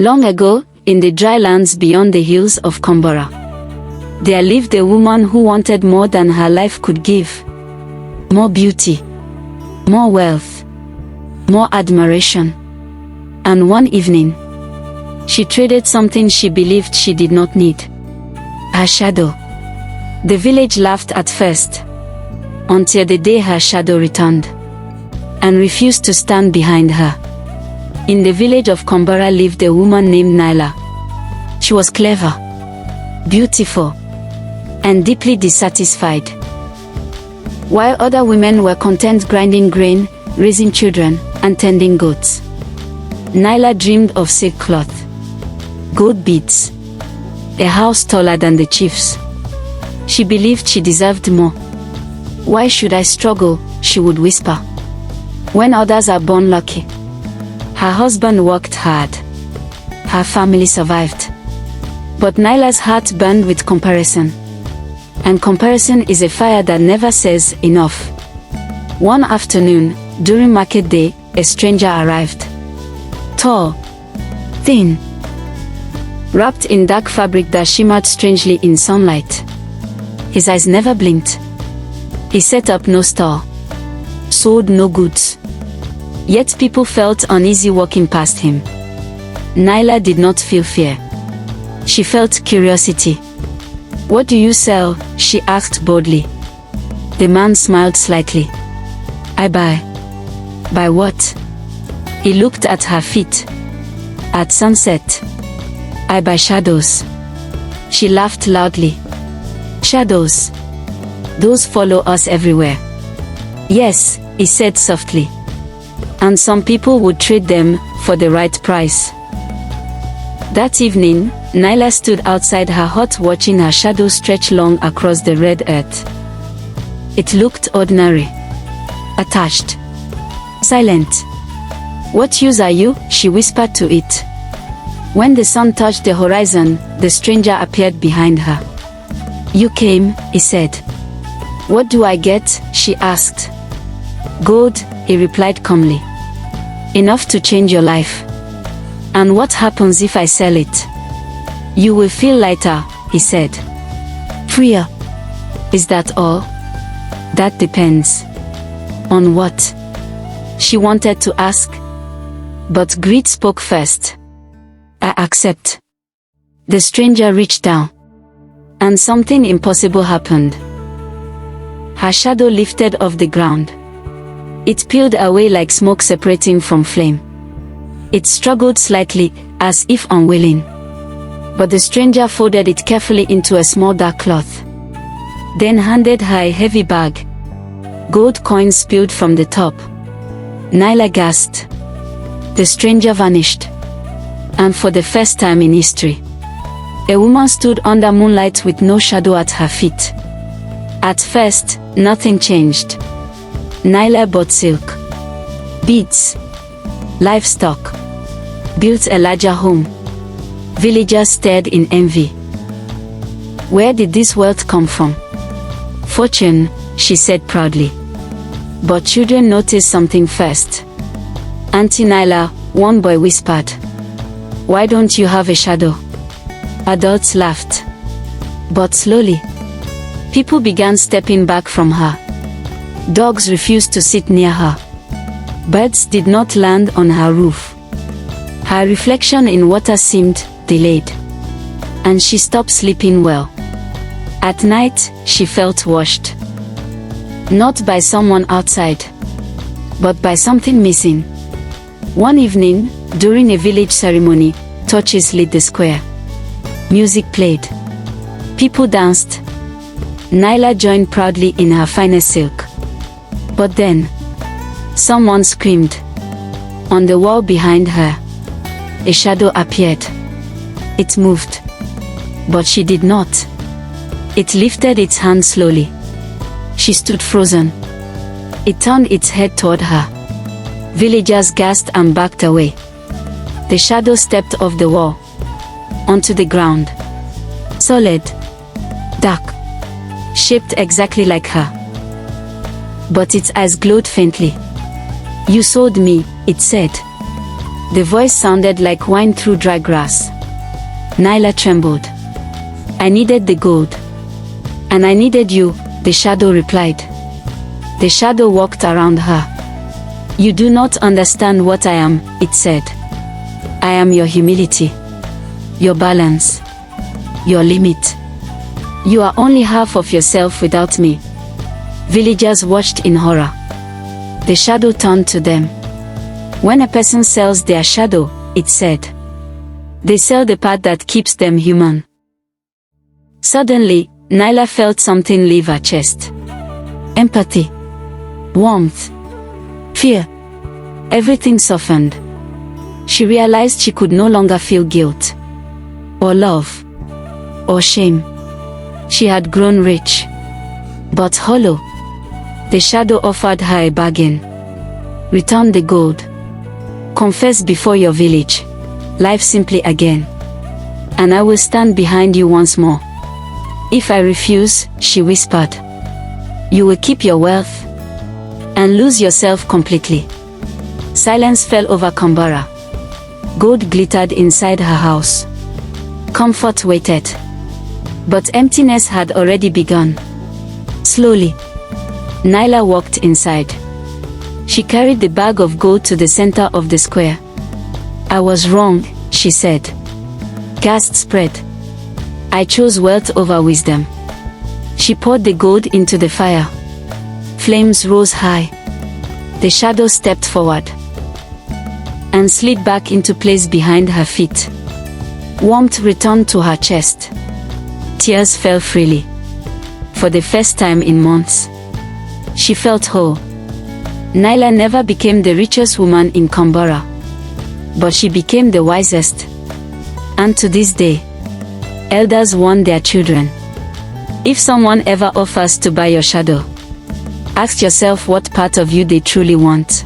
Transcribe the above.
Long ago, in the dry lands beyond the hills of Kombora, there lived a woman who wanted more than her life could give. More beauty, more wealth, more admiration. And one evening, she traded something she believed she did not need. Her shadow. The village laughed at first, until the day her shadow returned, and refused to stand behind her. In the village of Kombora lived a woman named Nyla. She was clever, beautiful, and deeply dissatisfied. While other women were content grinding grain, raising children, and tending goats, Nyla dreamed of silk cloth, gold beads, a house taller than the chief's. She believed she deserved more. "Why should I struggle?" she would whisper, "when others are born lucky?" Her husband worked hard. Her family survived. But Nyla's heart burned with comparison. And comparison is a fire that never says enough. One afternoon, during market day, a stranger arrived. Tall, thin, wrapped in dark fabric that shimmered strangely in sunlight. His eyes never blinked. He set up no stall, sold no goods. Yet people felt uneasy walking past him. Nyla did not feel fear. She felt curiosity. "What do you sell?" she asked boldly. The man smiled slightly. "I buy." "Buy what?" He looked at her feet. "At sunset, I buy shadows." She laughed loudly. "Shadows? Those follow us everywhere." "Yes," he said softly. "And some people would trade them for the right price." That evening, Nyla stood outside her hut watching her shadow stretch long across the red earth. It looked ordinary, attached, silent. "What use are you?" she whispered to it. When the sun touched the horizon, the stranger appeared behind her. "You came," he said. "What do I get?" she asked. "Gold," he replied calmly. "Enough to change your life." "And what happens if I sell it?" "You will feel lighter," he said. "Freer." "Is that all?" "That depends." "On what?" she wanted to ask. But greed spoke first. "I accept." The stranger reached down. And something impossible happened. Her shadow lifted off the ground. It peeled away like smoke separating from flame. It struggled slightly, as if unwilling. But the stranger folded it carefully into a small dark cloth. Then handed her a heavy bag. Gold coins spilled from the top. Nyla gasped. The stranger vanished. And for the first time in history, a woman stood under moonlight with no shadow at her feet. At first, nothing changed. Nyla bought silk, beads, livestock, built a larger home. Villagers stared in envy. Where did this wealth come from? Fortune, she said proudly. But children noticed something first. Auntie Nyla, one boy whispered. "Why don't you have a shadow?" Adults laughed. But slowly, people began stepping back from her. Dogs refused to sit near her. Birds did not land on her roof. Her reflection in water seemed delayed. And she stopped sleeping well. At night, she felt washed. Not by someone outside, but by something missing. One evening, during a village ceremony, torches lit the square. Music played. People danced. Nyla joined proudly in her finest silk. But then, someone screamed. On the wall behind her, a shadow appeared. It moved. But she did not. It lifted its hand slowly. She stood frozen. It turned its head toward her. Villagers gasped and backed away. The shadow stepped off the wall, onto the ground. Solid, dark, shaped exactly like her. But its eyes glowed faintly. "You sold me," it said. The voice sounded like wine through dry grass. Nyla trembled. I needed the gold. And I needed you, the shadow replied. The shadow walked around her. You do not understand what I am, it said. I am your humility. Your balance. Your limit. You are only half of yourself without me. Villagers watched in horror. The shadow turned to them. When a person sells their shadow, it said, they sell the part that keeps them human. Suddenly, Nyla felt something leave her chest. Empathy. Warmth. Fear. Everything softened. She realized she could no longer feel guilt. Or love. Or shame. She had grown rich. But hollow. The shadow offered her a bargain. Return the gold. Confess before your village. Life simply again. And I will stand behind you once more. If I refuse, she whispered, you will keep your wealth and lose yourself completely. Silence fell over Kambara. Gold glittered inside her house. Comfort waited. But emptiness had already begun. Slowly, Nyla walked inside. She carried the bag of gold to the center of the square. I was wrong, she said. Gasps spread. I chose wealth over wisdom. She poured the gold into the fire. Flames rose high. The shadow stepped forward and slid back into place behind her feet. Warmth returned to her chest. Tears fell freely. For the first time in months, she felt whole. Nyla never became the richest woman in Kambara, but she became the wisest. And to this day, elders warn their children. If someone ever offers to buy your shadow, ask yourself what part of you they truly want.